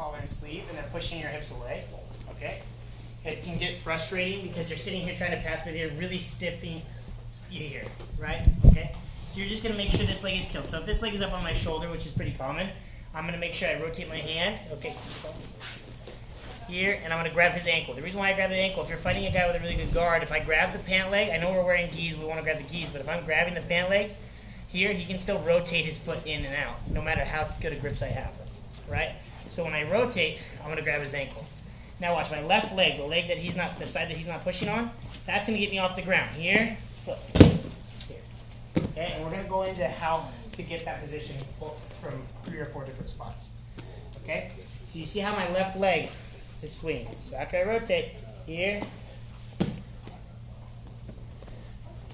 collar and sleeve, and then pushing your hips away, okay? It can get frustrating because you're sitting here trying to pass, but they're really stiffing you here, right? Okay? So you're just gonna make sure this leg is killed. So if this leg is up on my shoulder, which is pretty common, I'm gonna make sure I rotate my hand, okay, here, and I'm gonna grab his ankle. The reason why I grab the ankle, if you're fighting a guy with a really good guard, if I grab the pant leg, I know we're wearing gis, we wanna grab the gis, but if I'm grabbing the pant leg, here, he can still rotate his foot in and out, no matter how good a grips I have, right? So when I rotate, I'm gonna grab his ankle. Now watch, my left leg, the leg that he's not, the side that he's not pushing on, that's gonna get me off the ground. Here, foot, here. Okay, and we're gonna go into how to get that position from 3 or 4 different spots. Okay, so you see how my left leg is swinging. So after I rotate, here,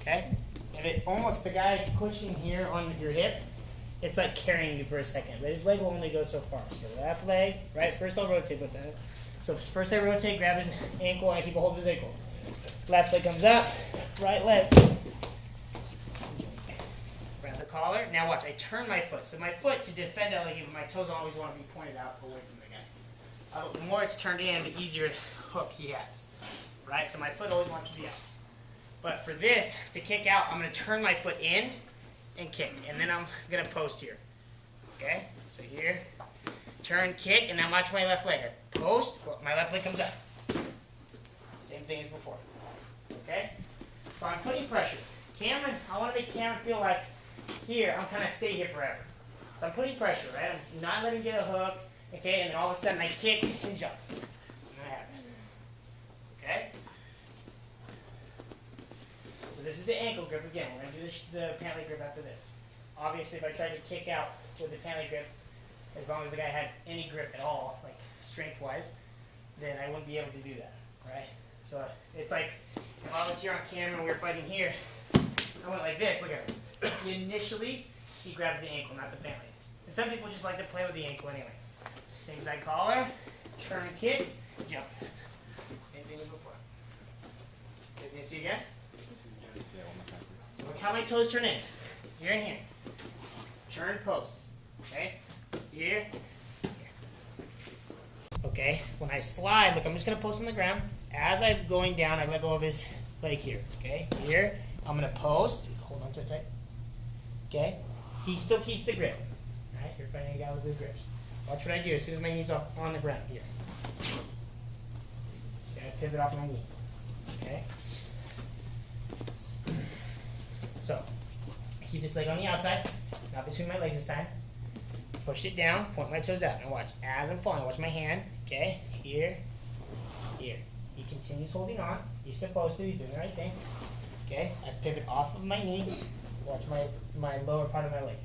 okay? If it almost, the guy pushing here on your hip, it's like carrying you for a second, but his leg will only go so far. So left leg, right, first I'll rotate with that. So first I rotate, grab his ankle, and I keep a hold of his ankle. Left leg comes up, right leg. Grab the collar. Now watch, I turn my foot. So my foot, to defend LE, my toes always want to be pointed out away from the guy. The more it's turned in, the easier hook he has, right? So my foot always wants to be out. But for this, to kick out, I'm going to turn my foot in and kick. And then I'm going to post here. Okay? So here, turn, kick, and now watch my left leg. I post, my left leg comes up. Same thing as before. Okay? So I'm putting pressure. Cameron, I want to make Cameron feel like, here, I'm kind of stay here forever. So I'm putting pressure, right? I'm not letting him get a hook. Okay? And then all of a sudden I kick and jump. And I have it. Okay? So this is the ankle grip again. We're going to do the pant leg grip after this. Obviously, if I tried to kick out with the pant leg grip, as long as the guy had any grip at all, like strength-wise, then I wouldn't be able to do that, right? So it's like if I was here on camera and we were fighting here, I went like this. Look at it. Initially, he grabs the ankle, not the pant leg. And some people just like to play with the ankle anyway. Same side collar, turn, kick, jump. Same thing as before. You guys need to see again? So look how my toes turn in. Here and here. Turn, post. Okay? Here. Here. Okay? When I slide, look, I'm just going to post on the ground. As I'm going down, I let go of his leg here. Okay? Here. I'm going to post. Hold on to it tight. Okay? He still keeps the grip. Alright? You're fighting a guy with good grips. Watch what I do as soon as my knee's on the ground. Here. See, I pivot off my knee. Okay? So, keep this leg on the outside, not between my legs this time. Push it down, point my toes out. Now watch, as I'm falling, watch my hand, okay? Here, here. He continues holding on. He's supposed to, he's doing the right thing. Okay, I pivot off of my knee, watch my lower part of my leg.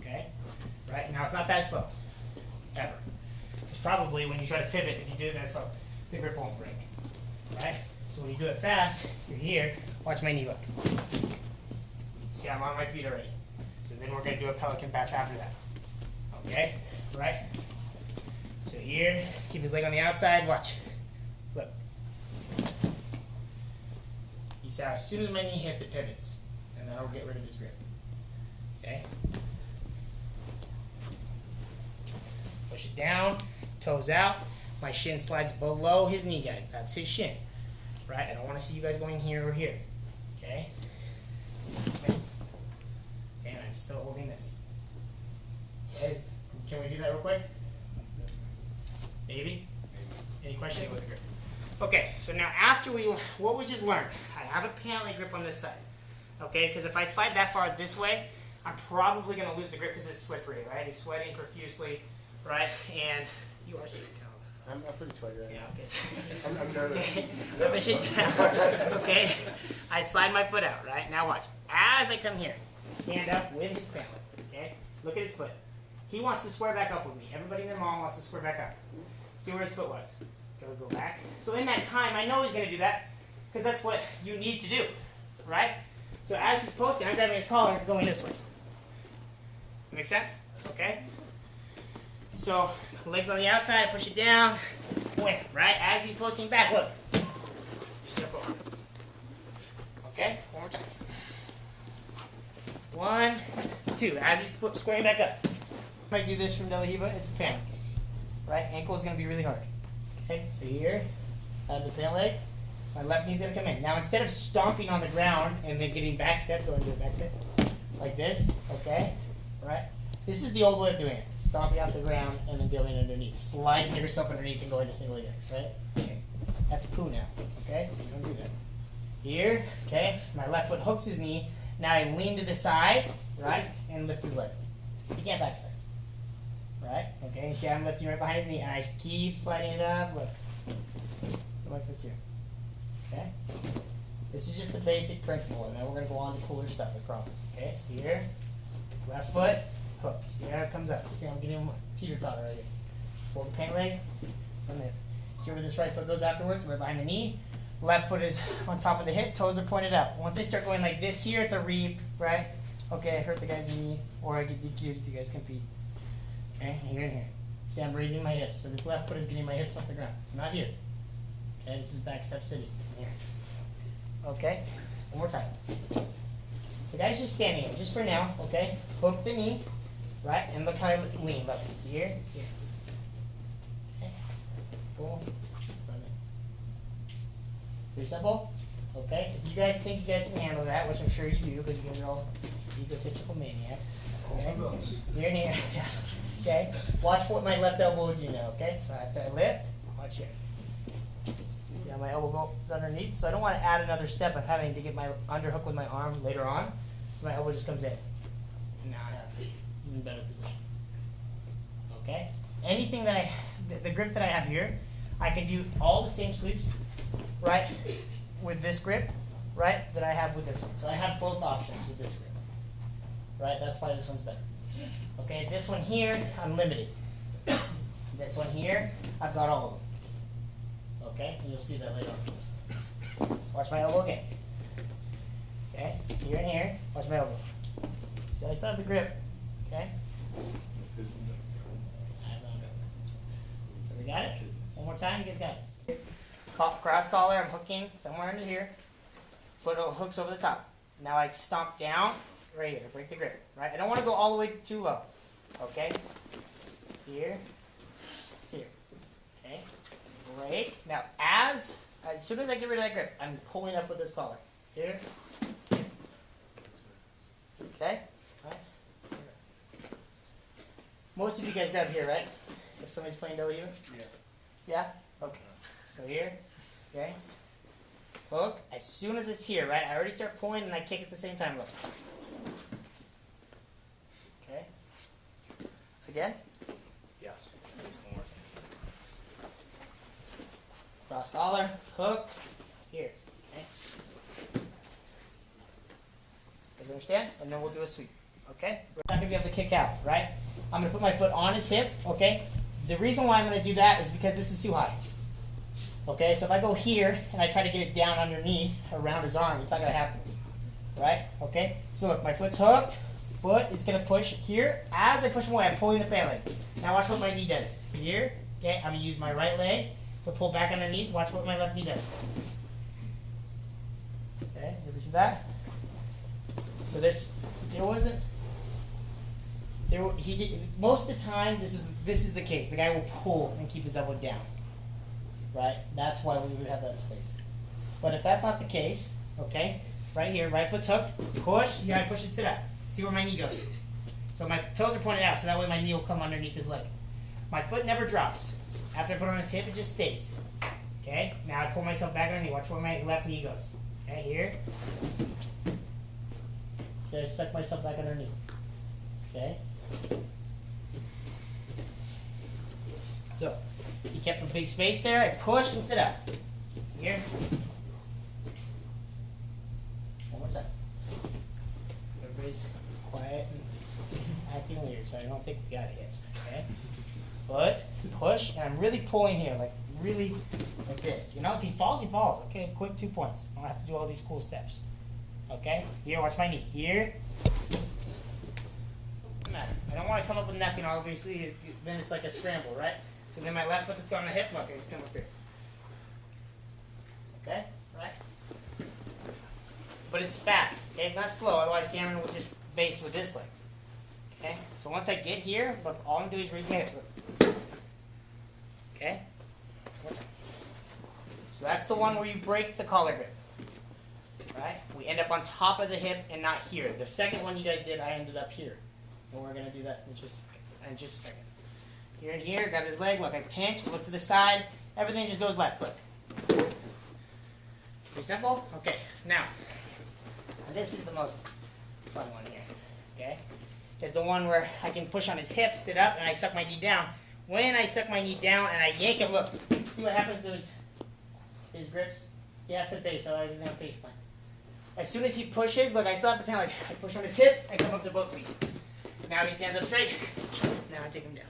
Okay, right, now it's not that slow, ever. It's probably when you try to pivot, if you do it that slow, the grip won't break, right? So when you do it fast, you're here, watch my knee look. See, I'm on my feet already. So then we're going to do a pelican pass after that. Okay? Right? So here, keep his leg on the outside, watch. Look. You see how as soon as my knee hits, it pivots. And that'll get rid of his grip. Okay? Push it down, toes out. My shin slides below his knee, guys. That's his shin. Right? I don't want to see you guys going here or here. Okay? And I'm still holding this. Guys, can we do that real quick? Maybe? Any questions? Okay, so now after what we just learned, I have a pant leg grip on this side. Okay, because if I slide that far this way, I'm probably going to lose the grip because it's slippery, right? He's sweating profusely, right? And you are sweating. I'm pretty sweaty right now. Yeah, okay. I'm nervous. Push it down. Okay, I slide my foot out, right? Now watch. As I come here, I stand up with his pant leg, okay? Look at his foot. He wants to square back up with me. Everybody and their mom wants to square back up. See where his foot was. Go back. So in that time, I know he's going to do that because that's what you need to do, right? So as he's posting, I'm grabbing his collar going this way. Make sense? Okay? So, legs on the outside, push it down, wham, right? As he's posting back, look. Step over. Okay? One more time. 1, 2. As he's squaring back up. If I do this from De La Hiva, it's the pant leg. Right? Ankle is going to be really hard. Okay, so here, I have the pant leg. My left knee's going to come in. Now, instead of stomping on the ground and then getting back step, going to a back step, like this, okay? Right? This is the old way of doing it. Stomping off the ground and then going underneath. Sliding yourself underneath and going to single legs, right? Okay. That's poo now, okay? So you don't do that. Here, okay? My left foot hooks his knee. Now I lean to the side, right? And lift his leg. You can't back step. Right? Okay, see I'm lifting right behind his knee and I keep sliding it up. Look. My foot's here. Okay? This is just the basic principle, and then we're going to go on to cooler stuff, I promise. Okay, so here, left foot, hook. See how it comes up. See I'm getting my teeter-totter right here. Pull the pant leg from the hip. See where this right foot goes afterwards? Right behind the knee. Left foot is on top of the hip, toes are pointed out. Once I start going like this here, it's a reap, right? Okay, I hurt the guy's knee, or I get DQ'd if you guys compete. Okay, here and here. See, I'm raising my hips. So this left foot is getting my hips off the ground. Not here. Okay, this is back step sitting. Here. Okay, one more time. So guys, just standing here, just for now, okay? Hook the knee, right? And look how I lean. Look, here, here. Okay, boom. Pretty simple. Okay, if you guys think you guys can handle that, which I'm sure you do, because you guys are all egotistical maniacs. Okay, here and here. Okay, watch what my left elbow would do now, okay? So after I lift, watch here. Yeah, my elbow goes underneath, so I don't want to add another step of having to get my underhook with my arm later on. So my elbow just comes in. And now I have an even better position. Okay? Anything that the grip that I have here, I can do all the same sweeps, right, with this grip, right, that I have with this one. So I have both options with this grip. Right, that's why this one's better. Okay, this one here, I'm limited. This one here, I've got all of them. Okay, and you'll see that later on. Let's watch my elbow again. Okay, here and here, watch my elbow. See, I still have the grip. Okay? We got it? One more time, you guys got it. Cross collar, I'm hooking somewhere under here. Foot hooks over the top. Now I stomp down. Right here, break the grip, right? I don't want to go all the way too low, okay? Here, here, okay? Break. Now, as soon as I get rid of that grip, I'm pulling up with this collar. Here, okay? All right. Most of you guys got it here, right? If somebody's playing W? Yeah. Yeah? Okay. So here, okay? Hook. As soon as it's here, right? I already start pulling and I kick at the same time. Look. Okay. Again. Yes. Cross collar, hook, here. Okay. Guys understand? And then we'll do a sweep. Okay? We're not gonna be able to kick out, right? I'm gonna put my foot on his hip, okay? The reason why I'm gonna do that is because this is too high. Okay, so if I go here and I try to get it down underneath around his arm, it's not gonna happen. Right? Okay? So look, my foot's hooked. Foot is going to push here. As I push him away, I'm pulling the pant leg. Now watch what my knee does. Here, okay, I'm going to use my right leg to pull back underneath. Watch what my left knee does. Okay, did we see that? So most of the time, this is the case. The guy will pull and keep his elbow down. Right? That's why we would have that space. But if that's not the case, okay, right here, right foot's hooked, push, here I push and sit up. See where my knee goes. So my toes are pointed out, so that way my knee will come underneath his leg. My foot never drops. After I put it on his hip, it just stays. Okay, now I pull myself back underneath. Watch where my left knee goes. Okay, here. So I suck myself back underneath. Okay. So, he kept a big space there. I push and sit up. Here. One more time. Everybody's quiet and acting weird, so I don't think we got it yet. Okay? Foot, push, and I'm really pulling here, like really like this. You know, if he falls, he falls. Okay, quick 2 points. I don't have to do all these cool steps. Okay? Here, watch my knee. Here. Doesn't matter. I don't want to come up with nothing, obviously. Then it's like a scramble, right? So then my left foot that's on the hip, look, I just come up here. Okay? Right? But it's fast. Okay? It's not slow, otherwise Cameron would just base with this leg. Okay, so once I get here, look, all I'm doing is raise my hips. Look. Okay? One time. So that's the one where you break the collar grip. Right? We end up on top of the hip and not here. The second one you guys did, I ended up here. And we're going to do that in just a second. Here and here, grab his leg, look, I pinch, look to the side, everything just goes left, look. Pretty simple? Okay, now, this is the most fun one here, okay? Is the one where I can push on his hip, sit up, and I suck my knee down. When I suck my knee down and I yank him, look, see what happens to his grips? He has to base, otherwise he's going to face plant. As soon as he pushes, look, I still have to kind of like, I push on his hip, I come up to both feet. Now he stands up straight, now I take him down.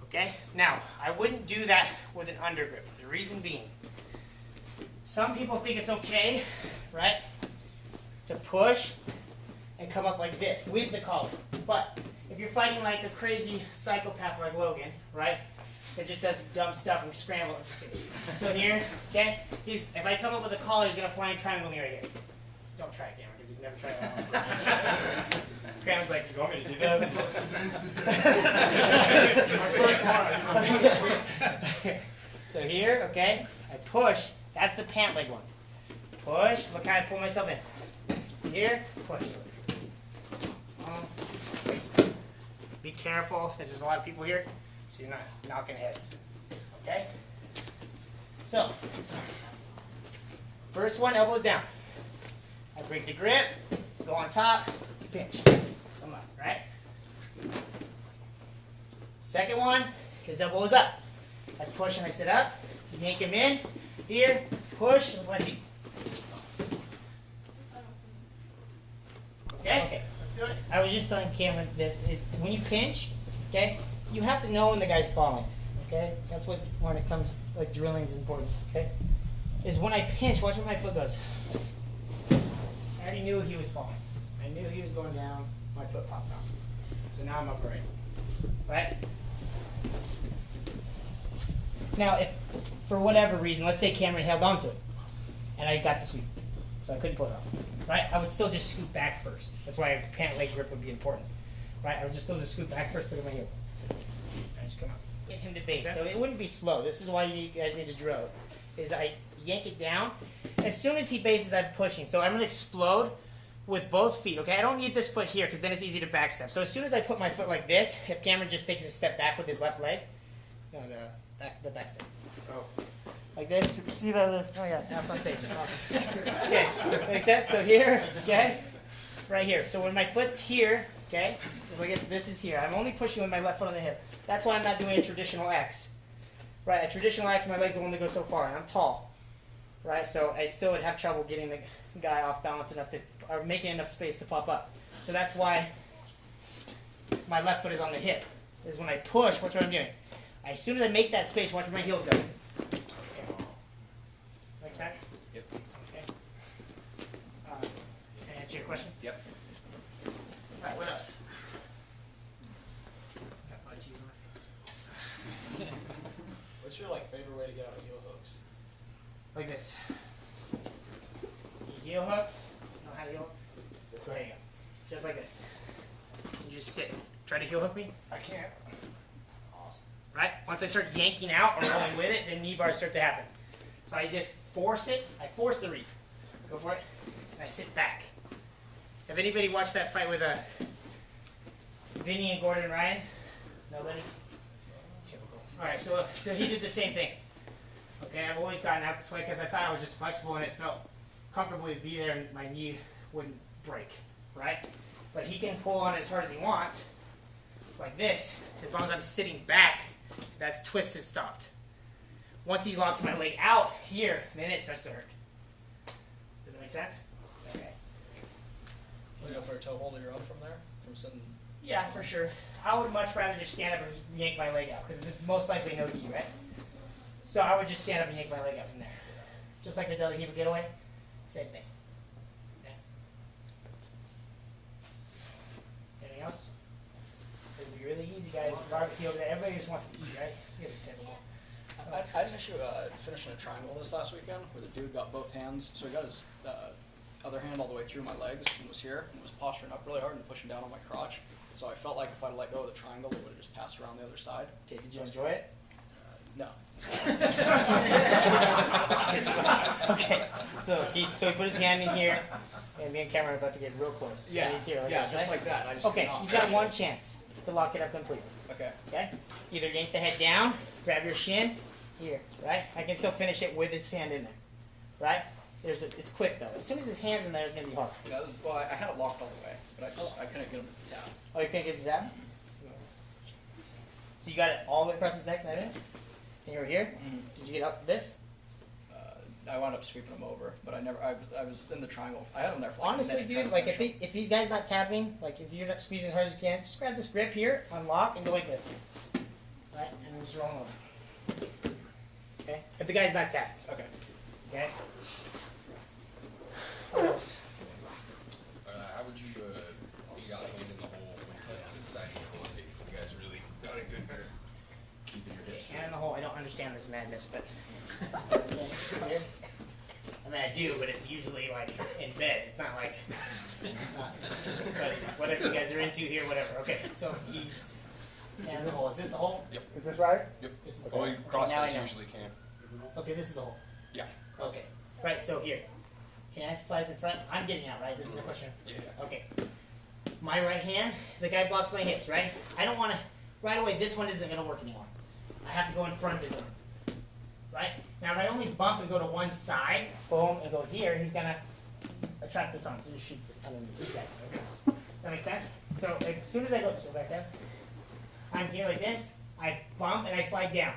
Okay? Now, I wouldn't do that with an undergrip. The reason being, some people think it's okay, right, to push and come up like this with the collar. But if you're fighting like a crazy psychopath like Logan, right, that just does dumb stuff and scramble. I'm just kidding. So here, okay, if I come up with a collar, he's going to fly and triangle me right here. Don't try it, Cameron, because you've never tried it. Cameron's like, you want me to do that? So here, okay, I push. That's the pant leg one. Push. Look how I pull myself in. Here, push. Be careful. There's a lot of people here, so you're not knocking heads. Okay? So, first one, elbows down. I break the grip, go on top, pinch. Come up, right? Second one, his elbow is up. I push and I sit up, yank him in. Here, push, and 1 feet. Okay? Okay. Let's do it. I was just telling Cameron this is when you pinch, okay, you have to know when the guy's falling. Okay? That's what when it comes like drilling is important. Okay? Is when I pinch, watch where my foot goes. I already knew he was falling. I knew he was going down, my foot popped out. So now I'm upright. Right? Now if for whatever reason, let's say Cameron held on to it, and I got the sweep, so I couldn't pull it off, right? I would still just scoot back first. That's why a pant leg grip would be important, right? I would just still just scoot back first, look at my heel. I just come up, get him to base. So it wouldn't be slow. This is why you guys need to drill. Is I yank it down. As soon as he bases, I'm pushing. So I'm going to explode with both feet, okay? I don't need this foot here because then it's easy to backstep. So as soon as I put my foot like this, if Cameron just takes a step back with his left leg, no, the back step. Oh. Like this. Oh yeah, that's on face. Awesome. Okay, makes sense? So here, okay, right here. So when my foot's here, okay, so I guess this is here. I'm only pushing with my left foot on the hip. That's why I'm not doing a traditional X. Right, a traditional X, my legs will only go so far, and I'm tall. Right, so I still would have trouble getting the guy off balance enough to, or making enough space to pop up. So that's why my left foot is on the hip. Is when I push, watch what I'm doing. As soon as I make that space, watch where my heels go. Okay. Make sense? Yep. Okay. Can I answer your question? Yep. All right, what else? Got butt cheese on my face. What's your favorite way to get out of heel hooks? Like this. Heel hooks. You know how to heel hook? This There you way. go. Just like this. You just sit. Try to heel hook me. I can't. Awesome. Right? Once I start yanking out or rolling with it, then knee bars start to happen. So I just force it. I force the read. Go for it. And I sit back. Have anybody watched that fight with Vinny and Gordon Ryan? Nobody? Typical. All right, so he did the same thing. Okay, I've always gotten out this way because I thought I was just flexible and it felt comfortable to be there and my knee wouldn't break, right? But he can pull on as hard as he wants, like this. As long as I'm sitting back, that's twist has stopped. Once he locks my leg out here, then it starts to hurt. Does that make sense? Okay. Can you go for a toe hold of your own from there? From sitting? Yeah, for sure. I would much rather just stand up and yank my leg out because it's most likely no gi, right? So I would just stand up and yank my leg out from there. Just like the De La Riva getaway, same thing. Okay. Anything else? It'd be really easy, guys. Barbecue over there. Everybody just wants to eat, right? You guys are typical. I just actually finished in a triangle this last weekend where the dude got both hands. So he got his other hand all the way through my legs and was here and was posturing up really hard and pushing down on my crotch. So I felt like if I'd let go of the triangle, it would have just passed around the other side. Okay, did you enjoy it? No. Okay, so he put his hand in here, and me and Cameron are about to get real close. Yeah, And he's here like yeah, this, just right? like that. I just Okay, came off. you've got one chance to lock it up completely. Okay. Okay? Either yank the head down, grab your shin, here, right? I can still finish it with his hand in there, right? It's quick though. As soon as his hand's in there, it's gonna be hard. Yeah, well, I had it locked all the way, but I couldn't get him to tap. Oh, you can't get your jab? So you got it all the way across his neck, right in? And you were here? Did you get up this? I wound up sweeping him over, but I was in the triangle. I had him there for like Honestly, a minute dude, trying to like finish if he guy's not tapping, like if you're not squeezing as hard as you can, just grab this grip here, unlock, and go like this. Right? And then just roll him over. Okay? If the guy's not tapping. him. Okay. Okay? What else? How would you you got hand in the hole when taking this side of the tape? You guys really got it good here. Keeping your hips. Hand in the hole, I don't understand this madness, but I mean I do, but it's usually like in bed. It's not like but whatever you guys are into here, whatever. Okay, so he's hand in the hole. Is this the hole? Yep. Is this right? Yep. This is the Going hole. cross Now I guys know. usually can. Okay, this is the hole. Yeah. Okay. Right, so here. Hand slides in front. I'm getting out, right? This is a question. Yeah. Okay. My right hand, the guy blocks my hips, right? I don't want to, right away, this one isn't going to work anymore. I have to go in front of his arm. Right? Now, if I only bump and go to one side, boom, and go here, he's going to attract this arm. So just shoot this underneath. Exactly. Okay. That makes sense? So as soon as I go back down, I'm here like this, I bump and I slide down.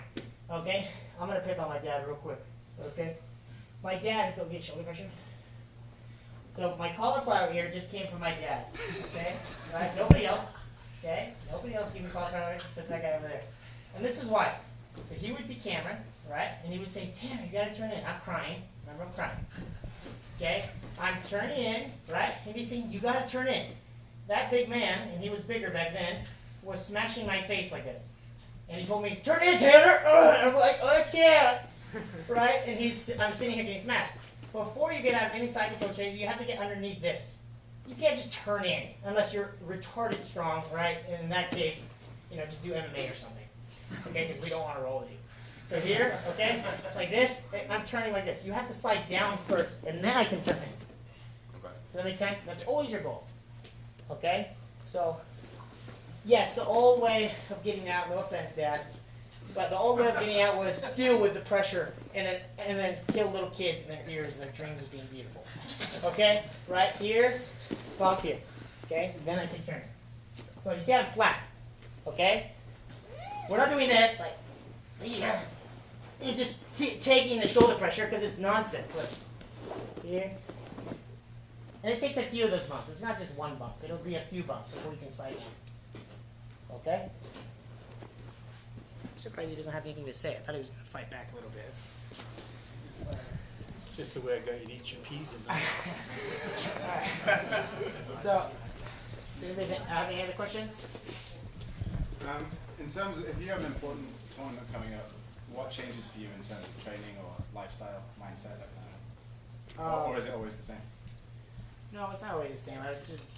Okay? I'm going to pick on my dad real quick. Okay? My dad, go get shoulder pressure. So my cauliflower ear just came from my dad. Okay? Right? Nobody else. Okay? Nobody else gave me cauliflower ear except that guy over there. And this is why. So he would be Cameron, right? And he would say, Tanner, you gotta turn in. I'm crying. Remember, I'm crying. Okay? I'm turning in, right? He'd be saying, you gotta turn in. That big man, and he was bigger back then, was smashing my face like this. And he told me, turn in, Tanner! And I'm like, I can't! Right? And I'm sitting here getting smashed. Before you get out of any side control shape, you have to get underneath this. You can't just turn in unless you're retarded strong, right? And in that case, just do MMA or something. Okay, because we don't want to roll with you. So here, okay, like this, I'm turning like this. You have to slide down first, and then I can turn in. Okay. Does that make sense? That's always your goal. Okay? So, yes, the old way of getting out, no offense, Dad, but the old way of getting out was deal with the pressure and then kill little kids in their ears and their dreams of being beautiful. Okay? Right here, bump here. Okay? Then I can turn. So you see I'm flat. Okay? We're not doing this like here. It's just taking the shoulder pressure because it's nonsense. Look. Here. And it takes a few of those bumps. It's not just one bump. It'll be a few bumps before you can slide down. Okay? I'm surprised he doesn't have anything to say. I thought he was going to fight back a little bit. It's just the way I got you to eat your peas in So, does anybody have any other questions? In terms of, if you have an important tournament coming up, what changes for you in terms of training or lifestyle, mindset, that kind of, or is it always the same? No, it's not always the same.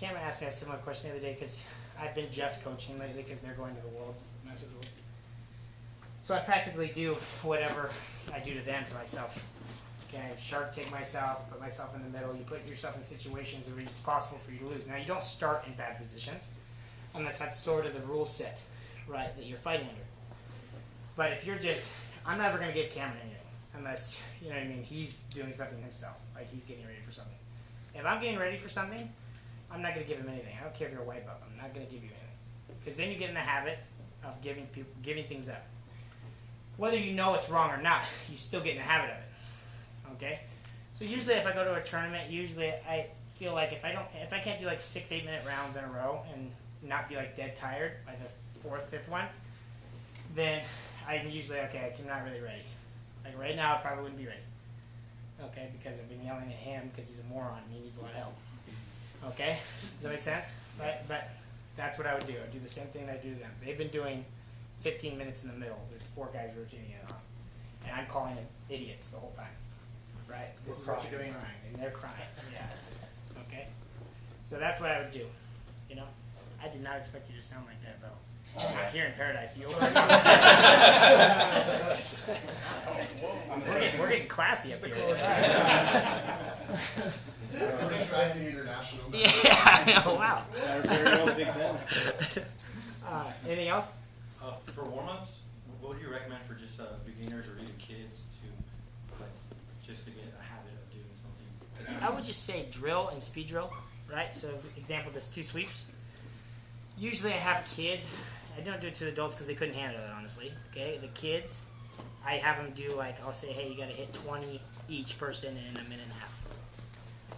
Cameron asked me a similar question the other day because I've been just coaching lately because they're going to the Worlds. So I practically do whatever I do to them to myself. Okay, Shark take myself, put myself in the middle. You put yourself in situations where it's possible for you to lose. Now, you don't start in bad positions unless that's sort of the rule set, right, that you're fighting under. But if you're just, I'm never going to give Cameron anything unless, you know what I mean, he's doing something himself, like he's getting ready for something. If I'm getting ready for something, I'm not going to give him anything. I don't care if you're a white belt. I'm not going to give you anything. Because then you get in the habit of giving things up. Whether you know it's wrong or not, you still get in the habit of it. Okay? So usually if I go to a tournament, usually I feel like if I can't do like 6-8 minute rounds in a row and not be like dead tired by the 4th, 5th one, then I'm usually, okay, I'm not really ready. Like right now I probably wouldn't be ready. Okay, because I've been yelling at him because he's a moron and he needs a lot of help. Okay? Does that make sense? Right? But that's what I would do. I'd do the same thing I do to them. They've been doing 15 minutes in the middle. There's 4 guys rotating it on. And I'm calling them idiots the whole time. Right? This is what you're doing wrong. And they're crying. Yeah. Okay? So that's what I would do. You know? I did not expect you to sound like that, though. Not here in Paradise. We're getting classy up here. Attracting international. Yeah, I know. Wow. Our very own Big Ben. Anything else? For warm-ups, what would you recommend for just beginners or even kids to, like, just to get a habit of doing something? I would just say drill and speed drill, right? So, example, there's 2 sweeps. Usually I have kids. I don't do it to adults because they couldn't handle it, honestly. Okay, the kids, I have them do like, I'll say, hey, you got to hit 20 each person in a minute and a half,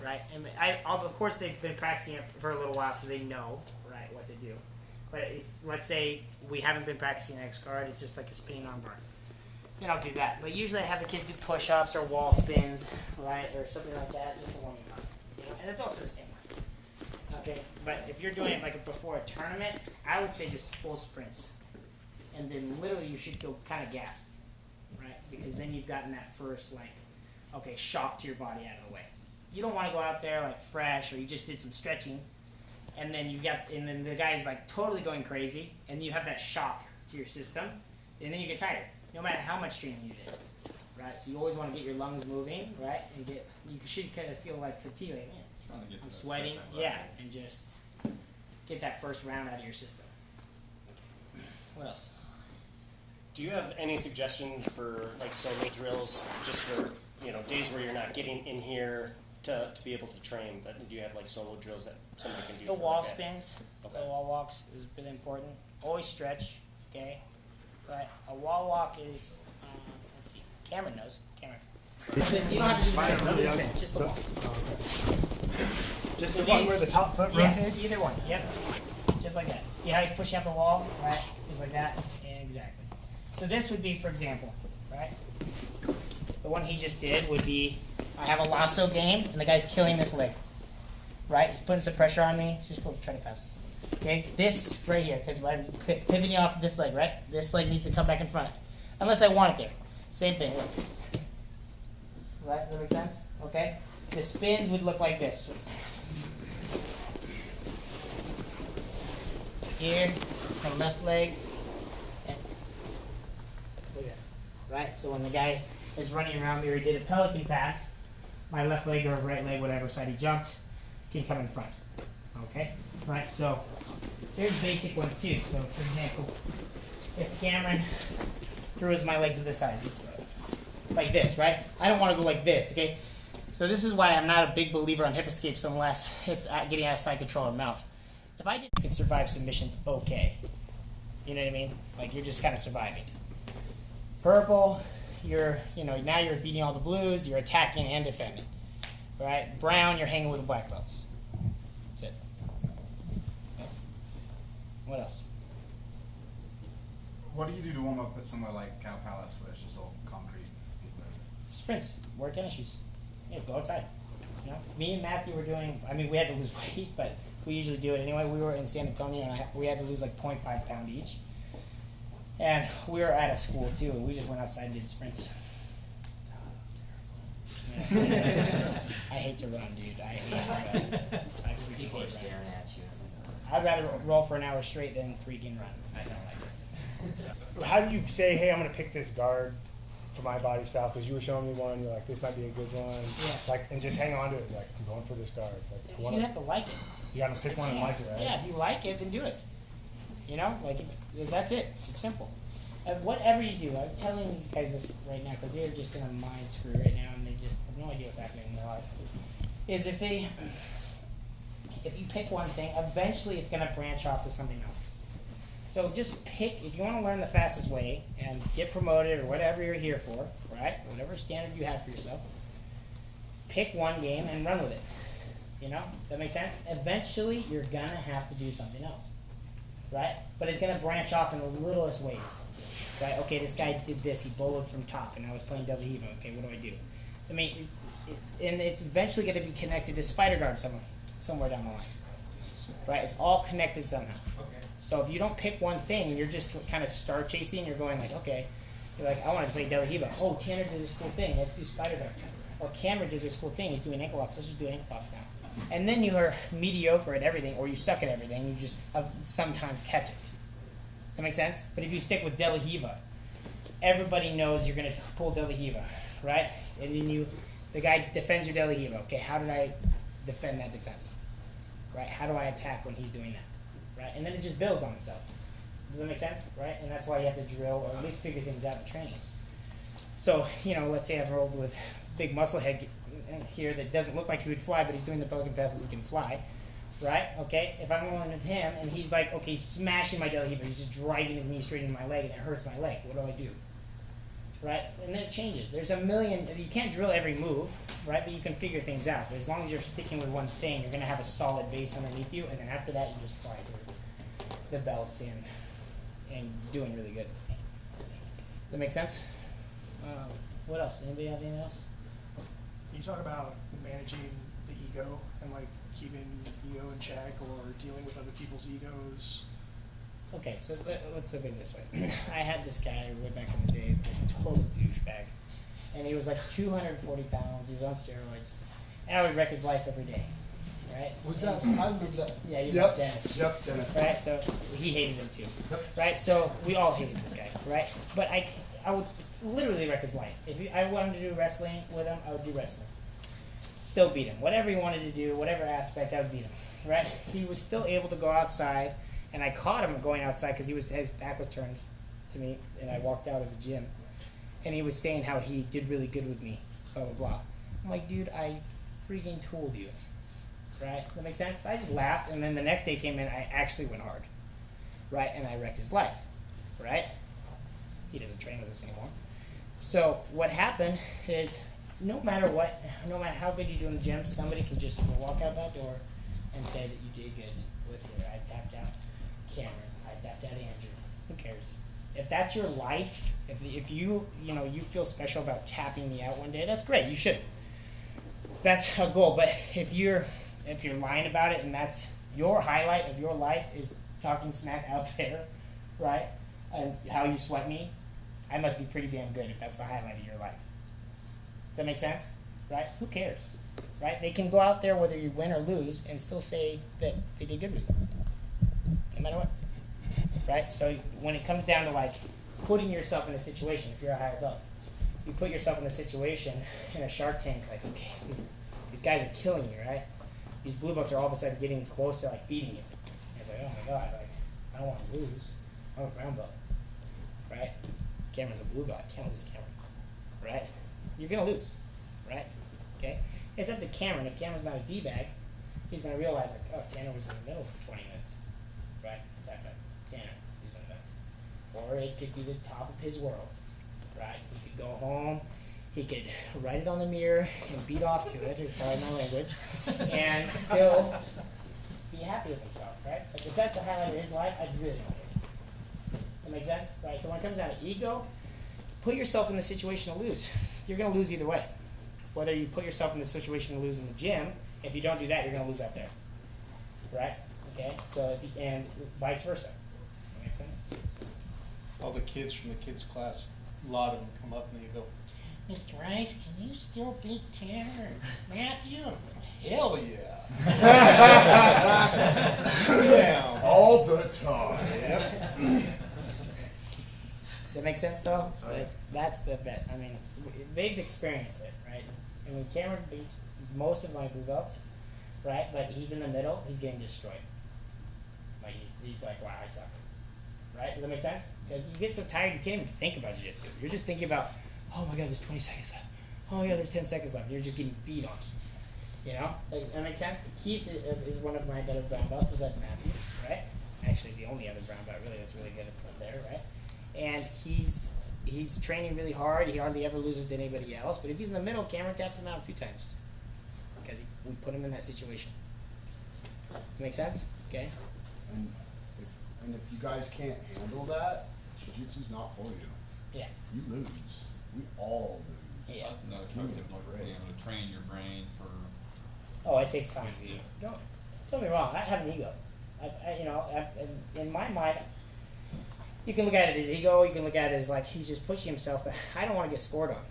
right? And of course, they've been practicing it for a little while, so they know, right, what to do. But let's say we haven't been practicing X guard, it's just like a spinning arm bar. Then I'll do that. But usually I have the kids do push-ups or wall spins, right, or something like that, just a warming up. You know? And it's also the same way. Okay, but if you're doing it like before a tournament, I would say just full sprints. And then literally you should feel kind of gassed, right? Because then you've gotten that first, like, okay, shock to your body out of the way. You don't want to go out there like fresh or you just did some stretching and then the guy's like totally going crazy and you have that shock to your system and then you get tired, no matter how much training you did, right? So you always want to get your lungs moving, right? And you should kind of feel like fatigue, like, man, I'm sweating, yeah, and just get that first round out of your system. What else? Do you have any suggestions for like solo drills, just for days where you're not getting in here to be able to train? But do you have like solo drills that somebody can do? The for wall like spins, okay. the wall walks is really important. Always stretch, okay? Right. A wall walk is, let's see, Cameron knows. Cameron. You don't have to do the spin, just the wall. Just the one where the top foot rotates? Yeah, either one, yep. Just like that. See how he's pushing up the wall, right? Just like that, exactly. So this would be, for example, right? The one he just did would be, I have a lasso game, and the guy's killing this leg, right? He's putting some pressure on me. Just go try to pass. Okay, this right here, because I'm pivoting off of this leg, right? This leg needs to come back in front, unless I want it there. Same thing, look. Right, does that make sense? Okay? The spins would look like this. Here, the left leg, and look at that. Right? So when the guy is running around me or he did a pelican pass, my left leg or right leg, whatever side he jumped, can come in front. Okay? Right? So there's basic ones too. So for example, if Cameron throws my legs to this side, just like this, right? I don't want to go like this, okay? So this is why I'm not a big believer on hip escapes unless it's getting out of side control or mount. If I can survive submissions, okay. You know what I mean? Like you're just kind of surviving. Purple, now you're beating all the blues, you're attacking and defending. Right? Brown, you're hanging with the black belts. That's it. Okay. What else? What do you do to warm up at somewhere like Cow Palace where it's just all concrete? Sprints. Wear tennis shoes. Yeah, go outside. You know? Me and Matthew were doing, we had to lose weight, but we usually do it anyway. We were in San Antonio, and we had to lose like 0.5 pound each. And we were at a school, too, and we just went outside and did sprints. Oh, that was terrible. Yeah. I hate to run, dude. I hate to run. People are staring at you. I'd rather roll for an hour straight than freaking run. I don't like it. How do you say, hey, I'm going to pick this guard for my body style? Because you were showing me one, you're like, this might be a good one. Yeah. Like, and just hang on to it. Like, I'm going for this guard. Like, You have to like it. You got to pick one and like it, right? Yeah, if you like it, then do it. You know, like that's it. It's simple. Whatever you do, I'm telling these guys this right now because they're just in a mind screw right now, and they just have no idea what's happening in their life. Is if you pick one thing, eventually it's going to branch off to something else. So just pick, if you want to learn the fastest way and get promoted or whatever you're here for, right? Whatever standard you have for yourself, pick one game and run with it. You know, that makes sense? Eventually, you're going to have to do something else, right? But it's going to branch off in the littlest ways, right? Okay, this guy did this. He bowled from top, and I was playing double heave. Okay, what do I do? I mean, and it's eventually going to be connected to spider guard somewhere down the line, right? It's all connected somehow. So if you don't pick one thing and you're just kind of star chasing, you're going like, okay, you're like, I want to play double heave. Oh, Tanner did this cool thing. Let's do spider guard. Or Cameron did this cool thing. He's doing ankle locks. Let's just do ankle locks now. And then you are mediocre at everything, or you suck at everything. You just sometimes catch it. That makes sense? But if you stick with De La Hiva, everybody knows you're going to pull De La Hiva, right? And then the guy defends your De La Hiva. Okay, how did I defend that defense? Right? How do I attack when he's doing that? Right? And then it just builds on itself. Does that make sense? Right? And that's why you have to drill or at least figure things out in training. So, let's say I've rolled with big musclehead here that doesn't look like he would fly, but he's doing the pelican passes he can fly. Right? Okay? If I'm rolling with him and he's like, okay, he's smashing my De La Hiva, he's just driving his knee straight into my leg and it hurts my leg. What do I do? Right? And then it changes. There's a million, you can't drill every move, right? But you can figure things out. But as long as you're sticking with one thing, you're going to have a solid base underneath you, and then after that, you just fly through the belts and doing really good. That make sense? What else? Anybody have anything else? You talk about managing the ego and like keeping ego in check or dealing with other people's egos. Okay, so let's look at it this way. I had this guy way back in the day, this total douchebag, and he was like 240 pounds. He was on steroids, and I would wreck his life every day, right? Was that? I remember that. Yeah, you Yep. Dennis. Yep, Dennis. Right, so he hated him too. Yep. Right, so we all hated this guy, right? But I would literally wreck his life. If I wanted to do wrestling with him, I would do wrestling. Still beat him. Whatever he wanted to do, whatever aspect, I would beat him, right? He was still able to go outside. And I caught him going outside because his back was turned to me, and I walked out of the gym. And he was saying how he did really good with me, blah, blah, blah. I'm like, dude, I freaking told you. Right? That makes sense? But I just laughed, and then the next day came in, I actually went hard. Right? And I wrecked his life. Right? He doesn't train with us anymore. So what happened is, no matter what, no matter how good you do in the gym, somebody can just walk out that door and say that you did good with you. I tapped out Cameron, I tapped out Andrew. Who cares? If that's your life, if you you feel special about tapping me out one day, that's great. You should. That's a goal. But if you're lying about it and that's your highlight of your life is talking smack out there, right? And how you sweat me, I must be pretty damn good if that's the highlight of your life. Does that make sense? Right? Who cares? Right? They can go out there whether you win or lose and still say that they did good with you. No matter what. Right? So when it comes down to like putting yourself in a situation, if you're a higher belt, you put yourself in a situation in a Shark Tank, like, okay, these guys are killing you, right? These blue belts are all of a sudden getting close to like beating you. And it's like, oh my god, like, I don't want to lose. I'm a brown belt. Right? Cameron's a blue belt. I can't lose to Cameron. Right? You're gonna lose. Right? Okay? It's up to Cameron. If Cameron's not a D-bag, he's gonna realize like, oh, Tanner was in the middle for 20 minutes. Right? Tap out Tanner, he's in the middle. Or it could be the top of his world. Right? He could go home, he could write it on the mirror and beat off to it, sorry my language, and still be happy with himself, right? Like if that's the highlight of his life, I really don't care. That make sense? Right? So when it comes down to ego, put yourself in the situation to lose. You're gonna lose either way. Whether you put yourself in the situation to lose in the gym, if you don't do that, you're gonna lose out there. Right? Okay? So and vice versa. That makes sense? All the kids from the kids class, a lot of them come up and they go, Mr. Rice, can you still beat Tanner and Matthew? Hell yeah. Yeah. All the time. Yep. That makes sense though? Like, that's the bet. I mean, they've experienced it, right? I mean, Cameron beats most of my blue belts, right? But he's in the middle, he's getting destroyed. Like, he's like, wow, I suck. Right? Does that make sense? Because you get so tired, you can't even think about jiu-jitsu. You're just thinking about, oh my god, there's 20 seconds left. Oh my god, there's 10 seconds left. You're just getting beat on. You know? Like, that makes sense? Keith is one of my better brown belts besides Matthew, right? Actually, the only other brown belt really that's really good up there, right? And he's training really hard. He hardly ever loses to anybody else. But if he's in the middle, Cameron taps him out a few times because we put him in that situation. Make sense? Okay. And if you guys can't handle that, jiu-jitsu's not for you. Yeah. You lose. We all lose. Yeah. No, it's being able to train your brain for. Oh, it takes time. Don't be wrong. I have an ego. In my mind, you can look at it as ego. You can look at it as like he's just pushing himself. But I don't want to get scored on.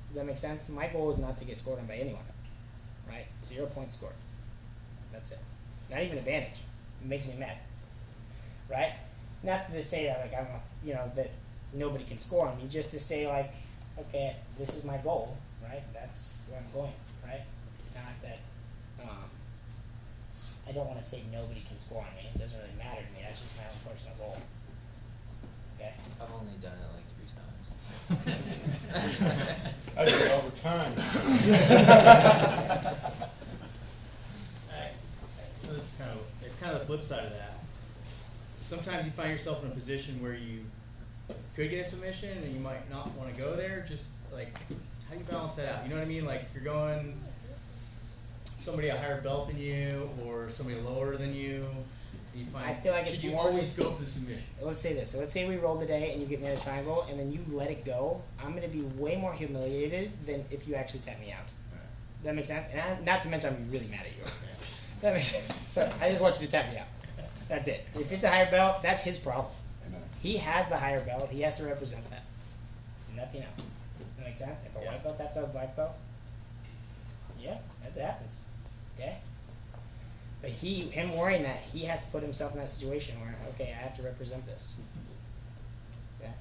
Does that make sense? My goal is not to get scored on by anyone. Right? 0 points scored. That's it. Not even advantage. It makes me mad. Right? Not to say that like that nobody can score on me, just to say like, okay, this is my goal, right? That's where I'm going, right? Not that I don't want to say nobody can score on me. It doesn't really matter to me. That's just my own personal goal. Okay? I've only done it like 3 times. I do it all the time. Alright, so it's kind of the flip side of that. Sometimes you find yourself in a position where you could get a submission and you might not want to go there. Just like, how do you balance that out? You know what I mean? Like, if you're going somebody a higher belt than you or somebody lower than you, you find, I feel like should it's you more always go for the submission? Let's say this. So let's say we roll today and you get me at a triangle and then you let it go. I'm going to be way more humiliated than if you actually tap me out. Does that make sense? And not to mention I'm really mad at you. That makes sense. So I just want you to tap me out. That's it. If it's a higher belt, that's his problem. Amen. He has the higher belt. He has to represent that. Nothing else. That makes sense? If a white belt taps out a black belt, yeah, that happens. Okay? But him worrying that, he has to put himself in that situation where, okay, I have to represent this. Yeah.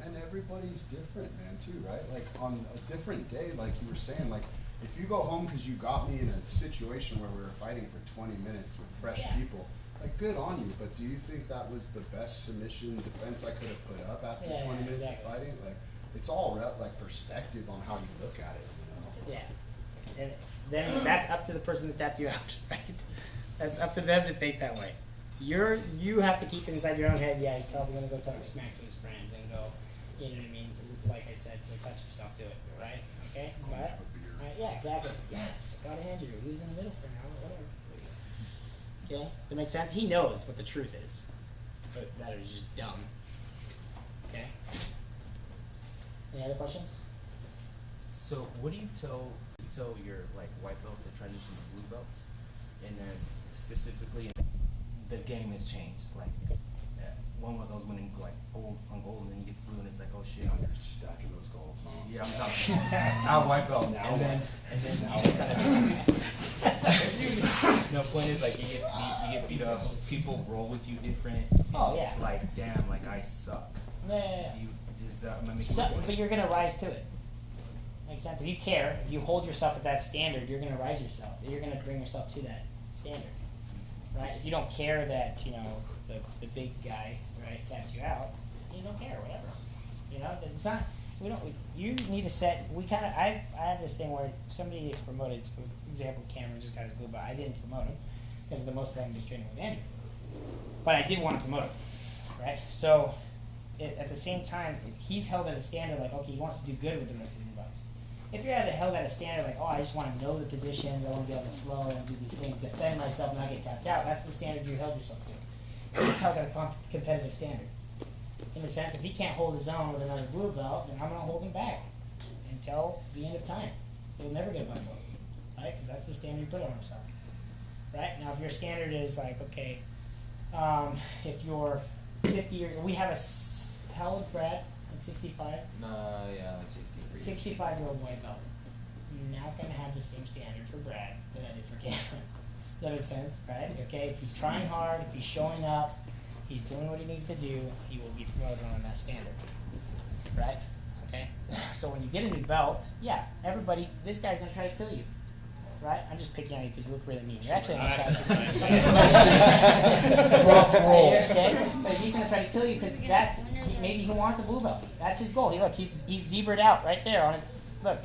And everybody's different, man, too, right? Like, on a different day, like you were saying, like, if you go home because you got me in a situation where we were fighting for 20 minutes with fresh people, like, good on you, but do you think that was the best submission defense I could have put up after 20 minutes of fighting? Like, it's all, like, perspective on how you look at it, you know? Yeah. And then that's up to the person that tapped you out, right? That's up to them to think that way. You have to keep it inside your own head, yeah, he's probably going to go talk smack to his friends and go, you know what I mean, like I said, go touch yourself to it, right? Okay? But, yeah, exactly. Yes, got a hand you. Who's in the middle for now, whatever. Okay? That makes sense? He knows what the truth is. But that is just dumb. Okay? Any other questions? So what do you tell your like white belts that transition to blue belts, and then specifically the game has changed. Like one was I was winning like gold on gold, and then you get the blue, and it's like, oh shit, You're just stacking those golds on. yeah, I'm talking our white belt now, and then no, point is like you get beat up. People roll with you different. Oh, It's yeah. like damn, like I suck. Yeah. Is that am I making So, a point? but you're going to rise to it. Makes sense. If you care, if you hold yourself at that standard, you're going to rise yourself. You're going to bring yourself to that standard. Right? If you don't care that, you know, the big guy, right, taps you out, you don't care, whatever. You know, it's not, you need to set, I have this thing where somebody is promoted, for example, Cameron just got his blue belt. I didn't promote him because the most of them was training with Andrew. But I did want to promote him, right? So, at the same time, he's held at a standard like, okay, he wants to do good with the rest of the belts. If you're held at a standard like, oh, I just want to know the positions, I want to be able to flow and do these things, defend myself and not get tapped out, that's the standard you held yourself to. He's held at a competitive standard. In the sense, if he can't hold his own with another blue belt, then I'm going to hold him back until the end of time. He'll never get a black belt, right? Because that's the standard you put on himself. Right? Now, if your standard is like, okay, if you're 50 years, we have how old Brad? Like 65? Yeah, like 63. 65-year-old white belt. You're not going to have the same standard for Brad that I did for Cameron. Does that make sense? Right? Okay, if he's trying hard, if he's showing up, he's doing what he needs to do, he will be promoted on that standard. Right? Okay? So when you get a new belt, yeah, everybody, this guy's going to try to kill you. Right? I'm just picking on you because you look really mean. You're actually a nice guy. Rough roll. Okay? But he's going to try to kill you because maybe he wants a blue belt. That's his goal. He's zebraed out right there on his, look.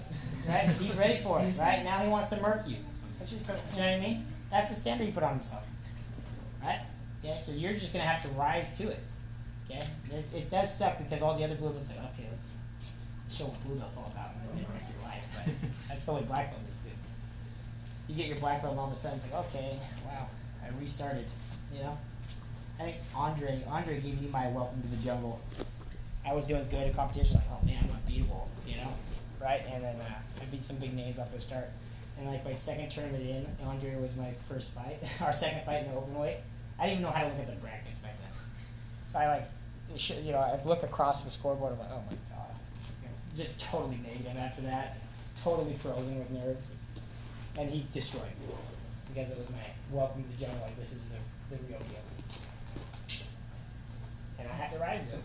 Right? He's ready for it. Right? Now he wants to murk you. That's just, you know what I mean? That's the standard you put on himself. Right? Okay? So you're just going to have to rise to it. Okay? It does suck because all the other blue belts say, okay, let's show what blue belt's all about in your life. But that's the way black belt is, dude. You get your black belt and all of a sudden it's like, okay, wow, I restarted, you know? I think Andre gave me my welcome to the jungle. I was doing good at competitions, like, oh man, I'm unbeatable, you know? Right? And then I beat some big names off the start. And like my second tournament in, Andre was my first fight, our second fight in the open weight. I didn't even know how to look at the brackets back then. So I I look across the scoreboard, I'm like, oh my God. You know, just totally negative after that, totally frozen with nerves. And he destroyed me. because it was my welcome to the jungle. Like, this is the real deal. And I had to rise them.